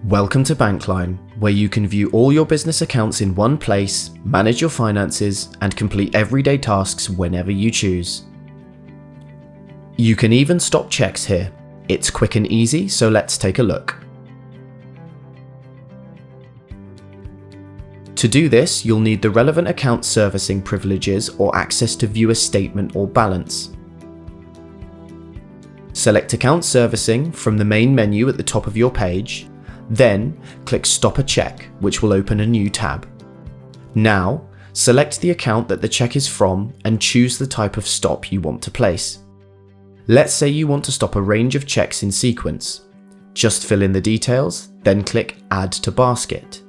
Welcome to Bankline, where you can view all your business accounts in one place, manage your finances, and complete everyday tasks whenever you choose. You can even stop checks here. It's quick and easy, so let's take a look. To do this, you'll need the relevant account servicing privileges or access to view a statement or balance. Select Account Servicing from the main menu at the top of your page. Then, click Stop a Cheque, which will open a new tab. Now, select the account that the cheque is from and choose the type of stop you want to place. Let's say you want to stop a range of cheques in sequence. Just fill in the details, then click Add to Basket.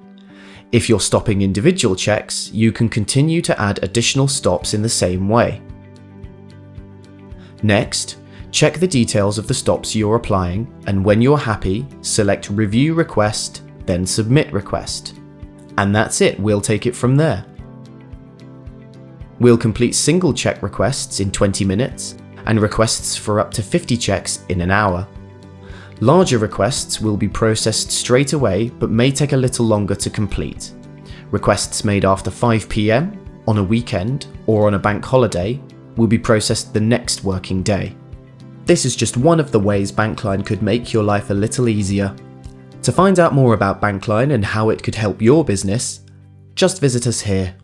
If you're stopping individual cheques, you can continue to add additional stops in the same way. Next, check the details of the stops you're applying, and when you're happy, select Review Request, then Submit Request. And that's it, we'll take it from there. We'll complete single cheque requests in 20 minutes, and requests for up to 50 cheques in an hour. Larger requests will be processed straight away, but may take a little longer to complete. Requests made after 5 PM, on a weekend, or on a bank holiday will be processed the next working day. This is just one of the ways Bankline could make your life a little easier. To find out more about Bankline and how it could help your business, just visit us here.